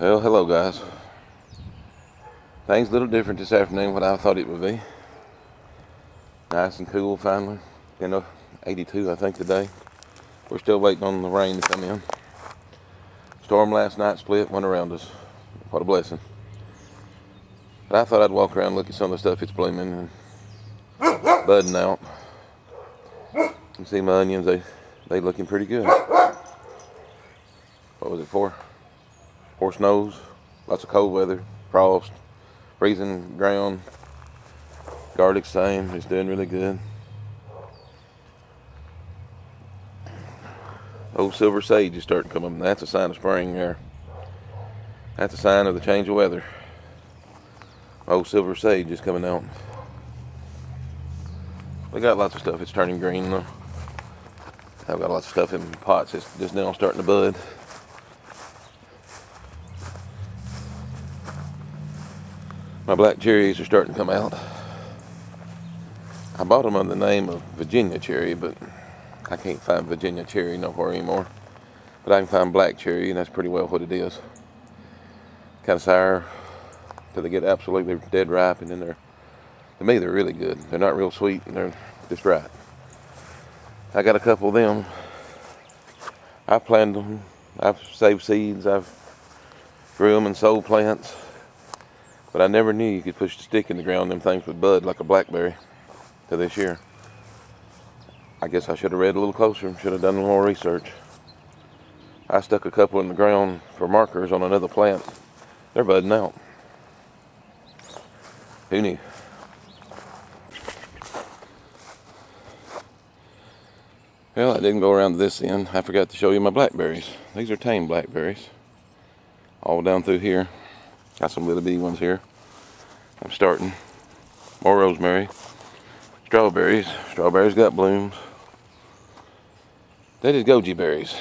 Well, hello guys. Things a little different this afternoon than what I thought it would be. Nice and cool finally. 82 I think today. We're still waiting on the rain to come in. Storm last night split, went around us. What a blessing. But I thought I'd walk around and look at some of the stuff it's blooming and budding out. You see my onions, they looking pretty good. What was it for? Four snows, lots of cold weather, frost, freezing ground. Garlic same, it's doing really good. Old silver sage is starting to come up. That's a sign of spring there. That's a sign of the change of weather. Old silver sage is coming out. We got lots of stuff. It's turning green though. I've got lots of stuff in pots. It's just now starting to bud. My black cherries are starting to come out. I bought them under the name of Virginia cherry, but I can't find Virginia cherry nowhere anymore. But I can find black cherry, and that's pretty well what it is. Kind of sour till they get absolutely dead ripe, and then to me, they're really good. They're not real sweet, and they're just right. I got a couple of them. I've planted them. I've saved seeds. I've grew them and sold plants. But I never knew you could push the stick in the ground and them things would bud like a blackberry to this year. I guess I should have read a little closer and should have done more research. I stuck a couple in the ground for markers on another plant. They're budding out. Who knew? Well, I didn't go around to this end. I forgot to show you my blackberries. These are tame blackberries. All down through here. Got some little bitty ones here. I'm starting. More rosemary. Strawberries. Strawberries got blooms. That is goji berries.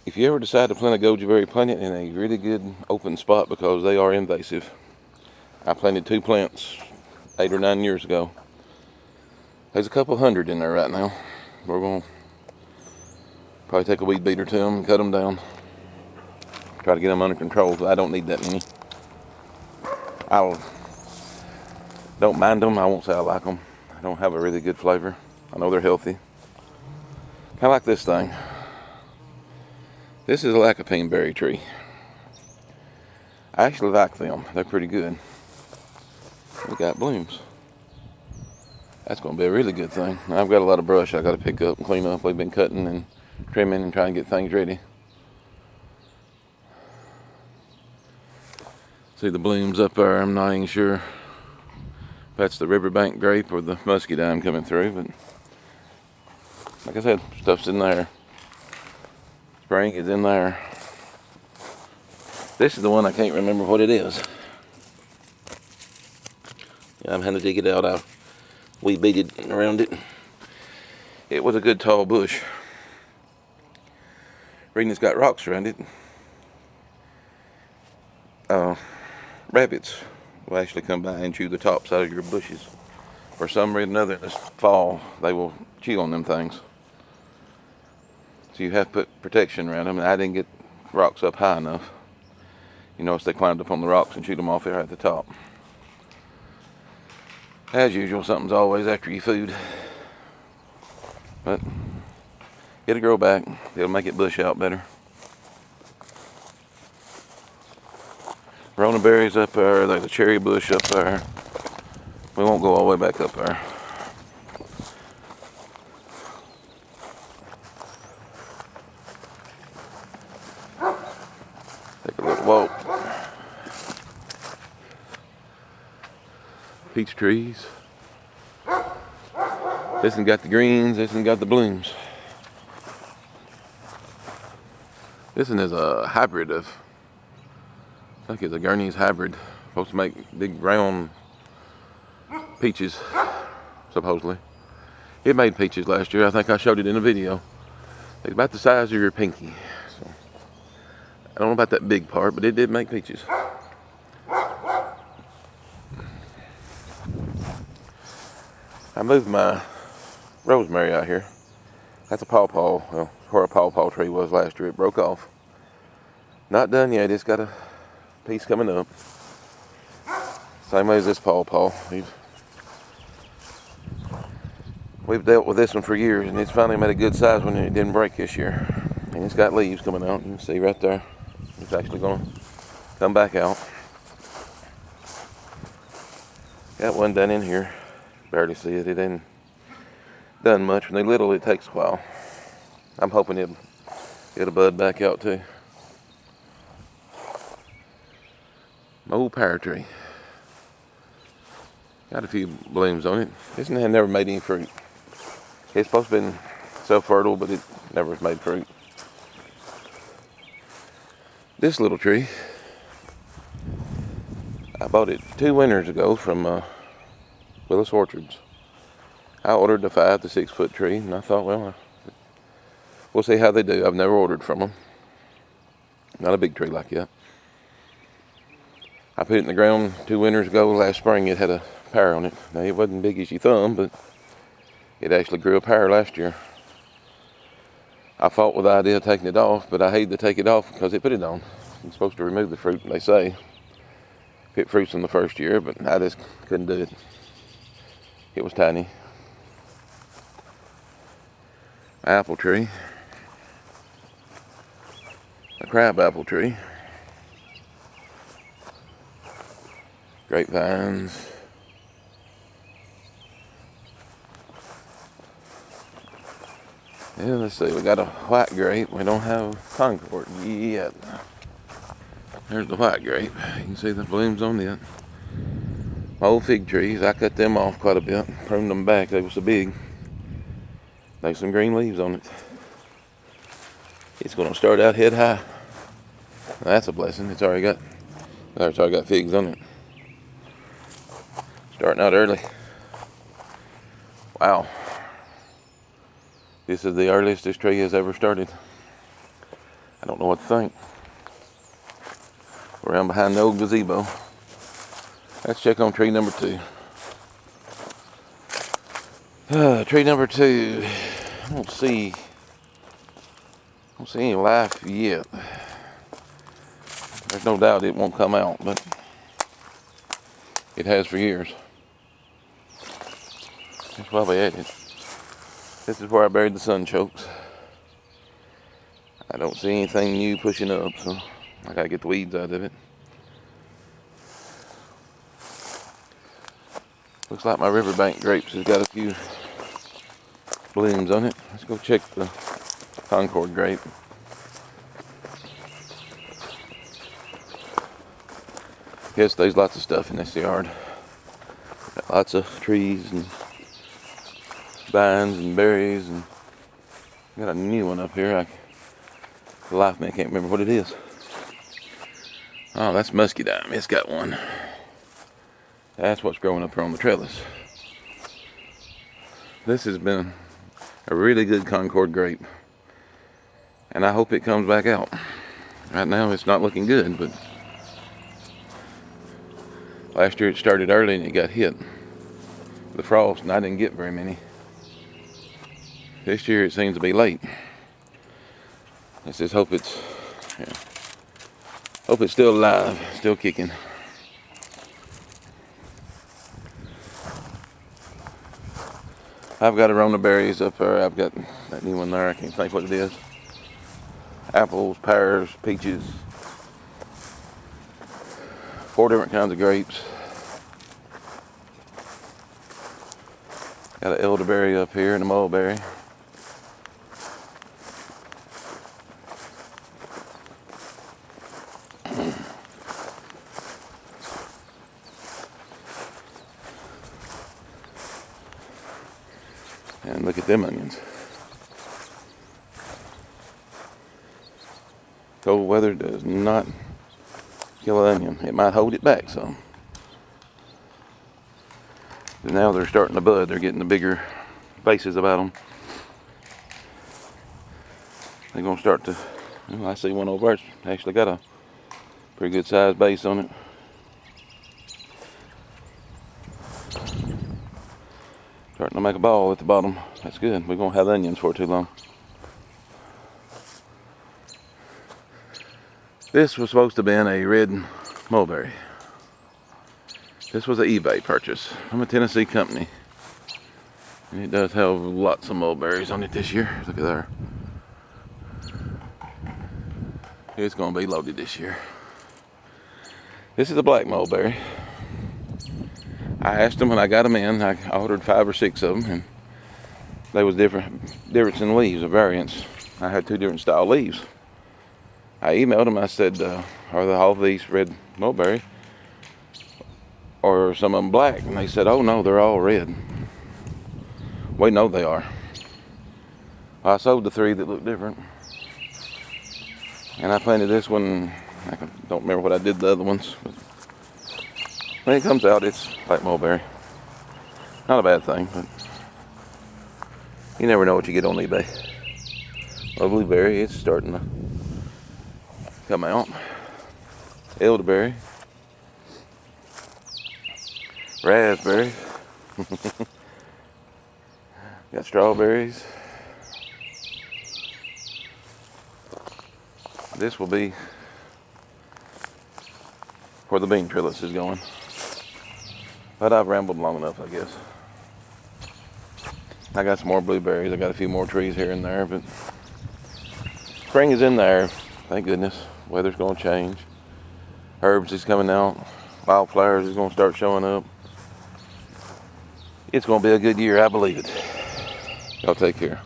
If you ever decide to plant a goji berry, plant it in a really good open spot because they are invasive. I planted 2 plants 8 or 9 years ago. There's a couple hundred in there right now. We're going to probably take a weed beater to them and cut them down. Try to get them under control, but I don't need that many. I don't mind them. I won't say I like them. I don't have a really good flavor. I know they're healthy. Kind of like this thing. This is a lycopene berry tree. I actually like them. They're pretty good. We got blooms. That's going to be a really good thing. I've got a lot of brush I got to pick up and clean up. We've been cutting and trimming and trying to get things ready. See the blooms up there. I'm not even sure if that's the Riverbank Grape or the Muskie Down coming through, but like I said, stuff's in there. Spring is in there. This is the one I can't remember what it is. Yeah, I'm having to dig it out. I weed beated around it. It was a good tall bush. Reason it's got rocks around it. Rabbits will actually come by and chew the tops out of your bushes. For some reason or another, this fall, they will chew on them things. So you have to put protection around them, and I didn't get rocks up high enough. You notice they climbed up on the rocks and chewed them off there at the top. As usual, something's always after your food. But it'll grow back. It'll make it bush out better. Rona berries up there. There's a cherry bush up there. We won't go all the way back up there. Take a little walk. Peach trees. This one got the greens. This one got the blooms. This one is a hybrid of, I think it's a Gurney's hybrid. Supposed to make big round peaches, supposedly. It made peaches last year. I think I showed it in a video. It's about the size of your pinky. So, I don't know about that big part, but it did make peaches. I moved my rosemary out here. That's a pawpaw. Well, where a pawpaw tree was last year. It broke off. Not done yet. It's got a piece coming up. Same way as this pawpaw. We've dealt with this one for years, and it's finally made a good size when it didn't break this year. And it's got leaves coming out. You can see right there. It's actually going to come back out. Got one done in here. Barely see it. It ain't done much. When they're little, it takes a while. I'm hoping it'll bud back out too. My old pear tree. Got a few blooms on it. This one had never made any fruit. It's supposed to be self-fertile, but it never has made fruit. This little tree, I bought it 2 winters ago from Willis Orchards. I ordered a 5 to 6 foot tree, and I thought, well, we'll see how they do. I've never ordered from them. Not a big tree like that. I put it in the ground 2 winters ago. Last spring it had a pear on it. Now it wasn't big as your thumb, but it actually grew a pear last year. I fought with the idea of taking it off, but I hated to take it off because it put it on. It's supposed to remove the fruit, they say. If it fruits in the first year, but I just couldn't do it. It was tiny. Apple tree. A crab apple tree. Grapevines. Yeah, let's see, we got a white grape. We don't have Concord yet. There's the white grape. You can see the blooms on it. My old fig trees, I cut them off quite a bit. Pruned them back, they were so big. There's some green leaves on it. It's gonna start out head high. That's a blessing. It's already got figs on it. Starting out early. Wow. This is the earliest this tree has ever started. I don't know what to think. Around behind the old gazebo. Let's check on tree number 2. Tree number 2. I don't see any life yet. There's no doubt it won't come out, but it has for years. That's probably it. This is where I buried the sunchokes. I don't see anything new pushing up, so I gotta get the weeds out of it. Looks like my Riverbank grapes has got a few blooms on it. Let's go check the Concord grape. Yes, there's lots of stuff in this yard. Got lots of trees and vines and berries, and got a new one up here. For the life of me, I can't remember what it is. Oh, that's Muskie Down. It's got one. That's what's growing up here on the trellis. This has been a really good Concord grape, and I hope it comes back out. Right now it's not looking good, but last year it started early and it got hit with the frost, and I didn't get very many. This year it seems to be late. Let's just hope it's still alive, still kicking. I've got Rosemarys up there. I've got that new one there. I can't think what it is. Apples, pears, peaches. 4 different kinds of grapes. Got an elderberry up here and a mulberry. And look at them onions. Cold weather does not kill an onion. It might hold it back some. But now they're starting to bud. They're getting the bigger bases about them. They're going to start to, I see one over there. It's actually got a pretty good sized base on it. Starting to make a ball at the bottom. That's good. We won't have onions for too long. This was supposed to have been a red mulberry. This was an eBay purchase from a Tennessee company. And it does have lots of mulberries on it this year. Look at there. It's going to be loaded this year. This is a black mulberry. I asked them when I got them in. I ordered 5 or 6 of them, and they was difference in leaves, a variance. I had 2 different style leaves. I emailed them. I said, "Are all of these red mulberry, or some of them black?" And they said, "Oh no, they're all red." We know they are. I sold the 3 that look different, and I planted this one. I don't remember what I did the other ones. But when it comes out, it's black mulberry. Not a bad thing, but you never know what you get on eBay. Well, blueberry, it's starting to come out. Elderberry. Raspberry. Got strawberries. This will be where the bean trellis is going. But I've rambled long enough, I guess. I got some more blueberries. I got a few more trees here and there, but spring is in there. Thank goodness. Weather's going to change. Herbs is coming out. Wildflowers is going to start showing up. It's going to be a good year, I believe it. Y'all take care.